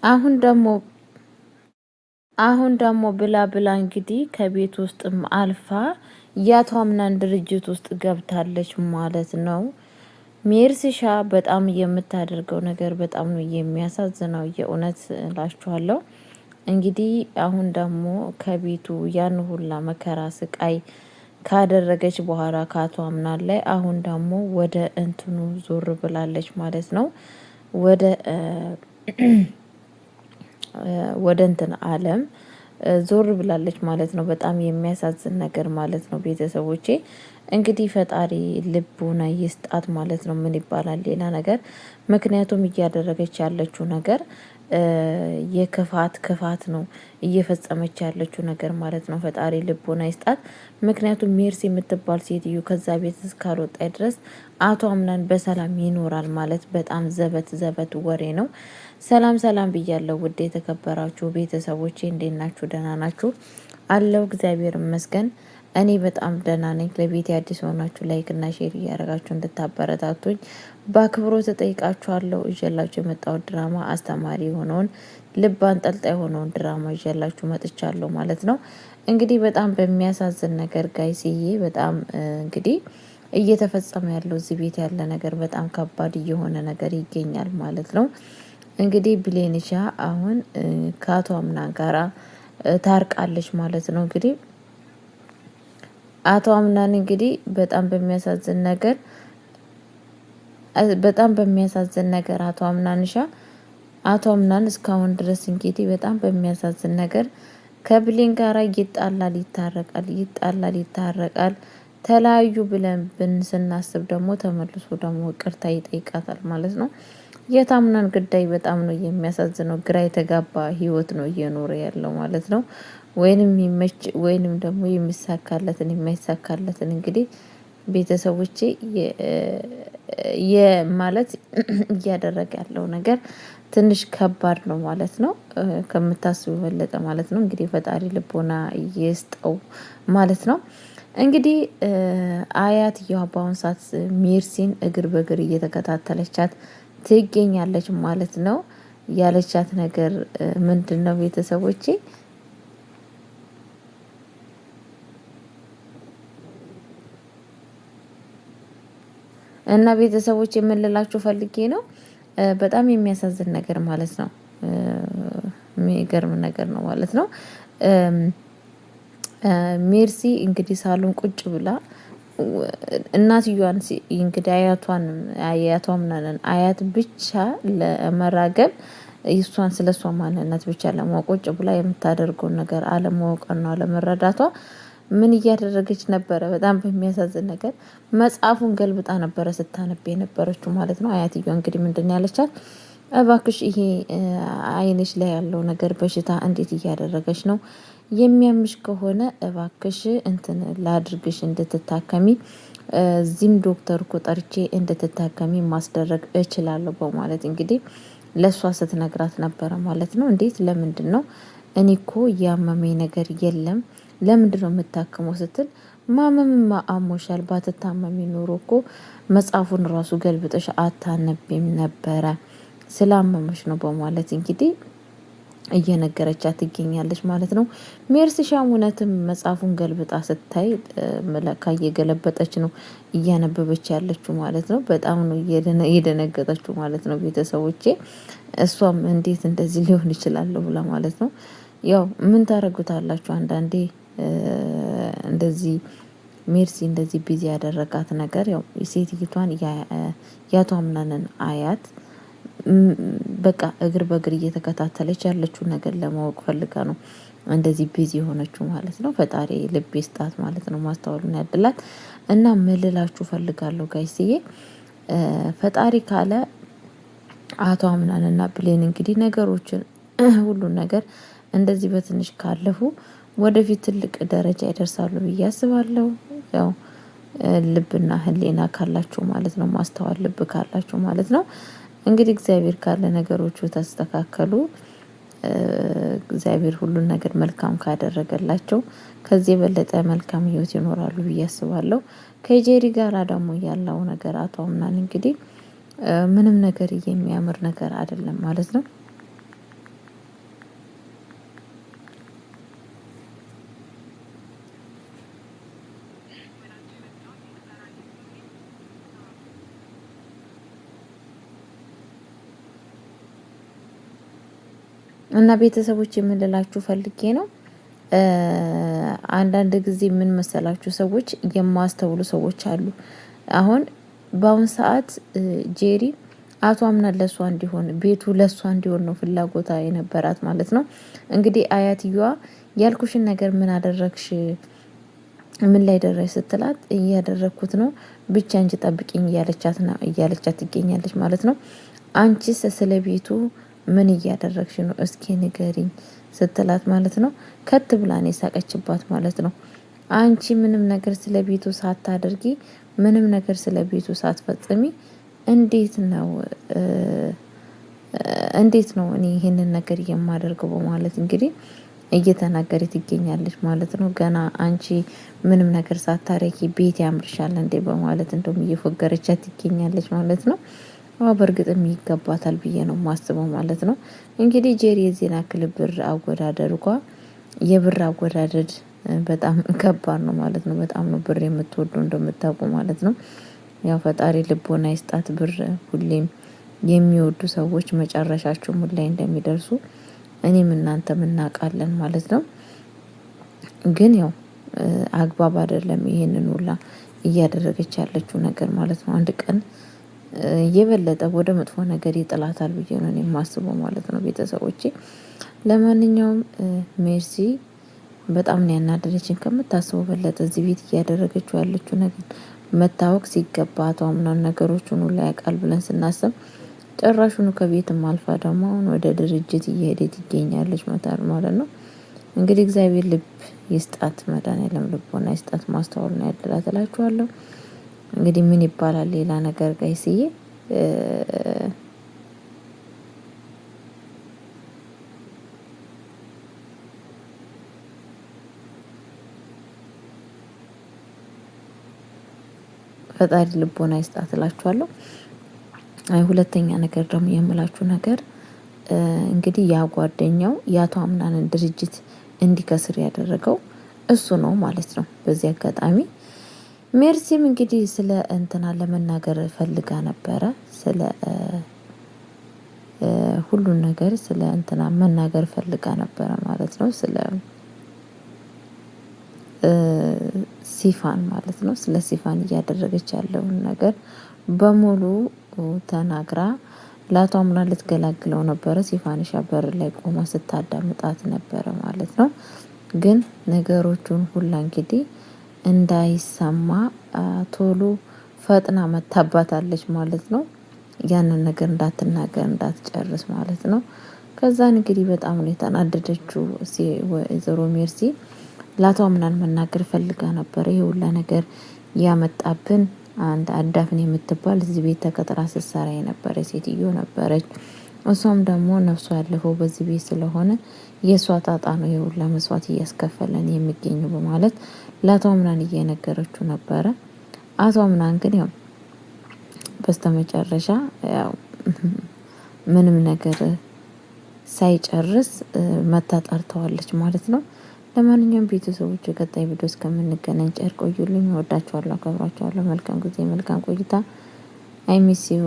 አሁን ደግሞ ብላ ብላ እንግዲህ ከቤት ውስጥም አልፋ የአቶ አምናን ድርጅት ውስጥ ገብታለች ማለት ነው። ሜርሲሻ በጣም የምታደርገው ነገር በጣም ነው የሚያሳዝነው። የእውነት እላችኋለሁ። እንግዲህ አሁን ደግሞ ከቤቱ ያን ሁላ መከራ ስቃይ ካደረገች በኋላ ከአቶ አምናን ላይ አሁን ደግሞ ወደ እንትኑ ዞር ብላለች ማለት ነው። ወደ ወደ እንትን አለም ዞር ብላለች ማለት ነው። በጣም የሚያሳዝን ነገር ማለት ነው። ቤተሰቦቼ እንግዲህ ፈጣሪ ልቡና ይስጣት ማለት ነው። ምን ይባላል ሌላ ነገር? ምክንያቱም እያደረገች ያለችው ነገር የክፋት ክፋት ነው እየፈጸመች ያለችው ነገር ማለት ነው። ፈጣሪ ልቦና ይስጣት። ምክንያቱም ሜርሲ የምትባል ሴትዮ ከዛ ቤት እስካልወጣች ድረስ አቶ አምናን በሰላም ይኖራል ማለት በጣም ዘበት ወሬ ነው። ሰላም ሰላም ብያለሁ ውድ የተከበራችሁ ቤተሰቦቼ፣ እንዴት ናችሁ? ደህና ናችሁ? አለው እግዚአብሔር ይመስገን እኔ በጣም ደህና ነኝ። ለቤት አዲስ ሆናችሁ ላይክ እና ሼር እያደረጋችሁ እንድታበረታቱኝ በአክብሮት እጠይቃችኋለሁ። ይዤላችሁ የመጣው ድራማ አስተማሪ የሆነውን ልብ አንጠልጣይ የሆነውን ድራማ ይዤላችሁ መጥቻለሁ ማለት ነው። እንግዲህ በጣም በሚያሳዝን ነገር ጋይስዬ፣ በጣም እንግዲህ እየተፈጸመ ያለው እዚህ ቤት ያለ ነገር በጣም ከባድ እየሆነ ነገር ይገኛል ማለት ነው። እንግዲህ ብሌንሻ አሁን ከአቶ አምናን ጋራ ታርቃለች ማለት ነው። እንግዲህ አቶ አምናን እንግዲህ በጣም በሚያሳዝን ነገር አቶ አምናን እስካሁን ድረስ እንግዲህ በጣም በሚያሳዝን ነገር ከብሌን ጋራ ይጣላል። ተለያዩ ብለን ስናስብ ደግሞ ተመልሶ ደግሞ ይቅርታ ይጠይቃታል ማለት ነው። የታምናን ጉዳይ በጣም ነው የሚያሳዝነው። ግራ የተጋባ ህይወት ነው እየኖረ ያለው ማለት ነው። ወይንም ይመች ወይንም ደግሞ የሚሳካለትን የማይሳካለትን እንግዲህ ቤተሰቦቼ የማለት እያደረገ ያለው ነገር ትንሽ ከባድ ነው ማለት ነው። ከምታስቡ በለጠ ማለት ነው። እንግዲህ ፈጣሪ ልቦና ይስጠው ማለት ነው። እንግዲህ አያትየዋ በአሁኑ ሰዓት ሜርሲን እግር በእግር እየተከታተለቻት ትገኛለች ማለት ነው። ያለቻት ነገር ምንድነው ቤተሰቦቼ? እና ቤተሰቦች የምንላችሁ ፈልጌ ነው። በጣም የሚያሳዝን ነገር ማለት ነው። የሚገርም ነገር ነው ማለት ነው። ሜርሲ እንግዲህ ሳሎን ቁጭ ብላ እናትየዋን እንግዲህ አያቷ ምናምን አያት ብቻ ለመራገብ እሷን ስለሷ ማንነት ብቻ ለማወቅ ቁጭ ብላ የምታደርገውን ነገር አለማወቅና አለመረዳቷ ምን እያደረገች ነበረ? በጣም በሚያሳዝን ነገር መጽሐፉን ገልብጣ ነበረ ስታነብ የነበረችው ማለት ነው። አያትየዋ እንግዲህ ምንድን ያለቻት? እባክሽ ይሄ አይንሽ ላይ ያለው ነገር በሽታ እንዴት እያደረገች ነው? የሚያምሽ ከሆነ እባክሽ እንትን ላድርግሽ እንድትታከሚ እዚህም ዶክተር እኮ ጠርቼ እንድትታከሚ ማስደረግ እችላለሁ በማለት እንግዲህ ለእሷ ስትነግራት ነበረ ማለት ነው። እንዴት? ለምንድን ነው? እኔ እኮ ያመመኝ ነገር የለም። ለምንድን ነው የምታክመው ስትል፣ ማመምማ አሞሻል፣ ባትታመሚ ኖሮ እኮ መጽሐፉን ራሱ ገልብጠሽ አታነቢም ነበረ፣ ስላመመሽ ነው በማለት እንግዲህ እየነገረቻት ትገኛለች ማለት ነው። ሜርሲሻም እውነትም መጽሐፉን ገልብጣ ስታይ መለካ እየገለበጠች ነው እያነበበች ያለችው ማለት ነው። በጣም ነው እየደነገጠችው ማለት ነው ቤተሰቦቼ። እሷም እንዴት እንደዚህ ሊሆን ይችላል ብላ ማለት ነው። ያው ምን ታረጉታላችሁ አንዳንዴ እንደዚህ ሜርሲ እንደዚህ ቢዚ ያደረጋት ነገር ያው ሴትይቷን የአቶ አምናንን አያት በቃ እግር በእግር እየተከታተለች ያለችው ነገር ለማወቅ ፈልጋ ነው እንደዚህ ቢዚ የሆነችው ማለት ነው። ፈጣሪ ልብ ይስጣት ማለት ነው። ማስተዋሉን ያድላት እና ምልላችሁ ፈልጋለሁ ጋይስዬ። ፈጣሪ ካለ አቶ አምናንና ብሌን እንግዲህ ነገሮችን ሁሉን ነገር እንደዚህ በትንሽ ካለፉ ወደፊት ትልቅ ደረጃ ይደርሳሉ ብዬ አስባለሁ። ያው ልብና ህሊና ካላችሁ ማለት ነው። ማስተዋል ልብ ካላችሁ ማለት ነው። እንግዲህ እግዚአብሔር ካለ ነገሮቹ ተስተካከሉ። እግዚአብሔር ሁሉን ነገር መልካም ካደረገላቸው ከዚህ የበለጠ መልካም ህይወት ይኖራሉ ብዬ አስባለሁ። ከጄሪ ጋራ ደግሞ ያለው ነገር አቶ አምናን እንግዲህ ምንም ነገር የሚያምር ነገር አይደለም ማለት ነው። እና ቤተሰቦች የምንላችሁ ፈልጌ ነው። አንዳንድ ጊዜ ምን መሰላችሁ ሰዎች የማስተውሉ ሰዎች አሉ። አሁን በአሁን ሰዓት ጄሪ አቶ አምናን ለሷ እንዲሆን ቤቱ ለሷ እንዲሆን ነው ፍላጎታ የነበራት ማለት ነው። እንግዲህ አያትየዋ ያልኩሽን ነገር ምን አደረግሽ፣ ምን ላይ ደረሽ ስትላት እያደረግኩት ነው ብቻ እንጂ ጠብቂኝ እያለቻት ትገኛለች ማለት ነው። አንቺስ ስለ ቤቱ ምን እያደረግሽ ነው እስኪ ንገሪኝ ስትላት ማለት ነው ከት ብላን የሳቀችባት ማለት ነው። አንቺ ምንም ነገር ስለ ቤቱ ሳታደርጊ ምንም ነገር ስለ ቤቱ ሳትፈጽሚ እንዴት ነው እኔ ይሄንን ነገር የማደርገው በማለት እንግዲህ እየተናገረ ትገኛለች ማለት ነው። ገና አንቺ ምንም ነገር ሳታረጊ ቤት ያምርሻል እንዴ በማለት እንደውም እየፎገረቻት ትገኛለች ማለት ነው። በእርግጥም ይገባታል ብዬ ነው ማስበው ማለት ነው። እንግዲህ ጄሪ የዜና ያክል ብር አወዳደርጓ የብር አወዳደድ በጣም ከባድ ነው ማለት ነው። በጣም ነው ብር የምትወዱ እንደምታውቁ ማለት ነው። ያው ፈጣሪ ልቦና ይስጣት። ብር ሁሌም የሚወዱ ሰዎች መጨረሻቸው ምን ላይ እንደሚደርሱ እኔም እናንተም እናውቃለን ማለት ነው። ግን ያው አግባብ አይደለም ይሄንን ሁላ እያደረገች ያለችው ነገር ማለት ነው። አንድ ቀን የበለጠ ወደ መጥፎ ነገር ይጥላታል ብዬ ነው የማስበው ማለት ነው። ቤተሰቦቼ ለማንኛውም ሜርሲ በጣም ነው ያናደረችን ከምታስበው በለጠ። እዚህ ቤት እያደረገችው ያለችው ነገር መታወቅ ሲገባት ምናምን ነገሮችን ሁሉ ያውቃል ብለን ስናስብ ጭራሹኑ ከቤትም አልፋ ደግሞ አሁን ወደ ድርጅት እየሄደች ትገኛለች ማለት ነው። እንግዲህ እግዚአብሔር ልብ ይስጣት፣ መድኃኒዓለም ልቦና ይስጣት፣ ማስተዋል ነው ያደላት እላችኋለሁ። እንግዲህ ምን ይባላል ሌላ ነገር ጋይስዬ። ፈጣሪ ልቦና ይስጣት እላችኋለሁ። ሁለተኛ ነገር ደግሞ የምላችሁ ነገር እንግዲህ ያ ጓደኛው የአቶ አምናንን ድርጅት እንዲከስር ያደረገው እሱ ነው ማለት ነው። በዚህ አጋጣሚ ሜርሲም እንግዲህ ስለ እንትና ለመናገር ፈልጋ ነበረ። ስለ ሁሉን ነገር ስለ እንትና መናገር ፈልጋ ነበረ ማለት ነው። ስለ ሲፋን ማለት ነው። ስለ ሲፋን እያደረገች ያለውን ነገር በሙሉ ተናግራ ለአቶ አምናን ልትገላግለው ነበረ። ሲፋንሻ በር ላይ ቆማ ስታዳምጣት ነበረ ማለት ነው። ግን ነገሮቹን ሁላ እንግዲህ እንዳይሰማ ቶሎ ፈጥና መታባታለች ማለት ነው። ያንን ነገር እንዳትናገር እንዳትጨርስ ማለት ነው። ከዛን እንግዲህ በጣም ነው የተናደደችው ወይዘሮ ሜርሲ። ለአቶ አምናን መናገር ፈልጋ ነበር። ይሄ ሁላ ነገር ያመጣብን አንድ አዳፍን የምትባል እዚህ ቤት ተቀጥራ ስትሰራ የነበረ ሴትዮ ነበረች። እሷም ደግሞ ነፍሷ ያለፈው በዚህ ቤት ስለሆነ የእሷ ጣጣ ነው የሁላ መስዋዕት እያስከፈለን የሚገኘው በማለት ለአቶ አምናን እየነገረችው ነበረ። አቶ አምናን ግን ያው በስተመጨረሻ ያው ምንም ነገር ሳይጨርስ መታ ጠርተዋለች ማለት ነው። ለማንኛውም ቤተሰቦች የቀጣይ ቪዲዮ እስከምንገናኝ ቸር ቆዩልኝ። እወዳችኋለሁ፣ አከብራችኋለሁ። መልካም ጊዜ፣ መልካም ቆይታ። አይ ሚስ ዩ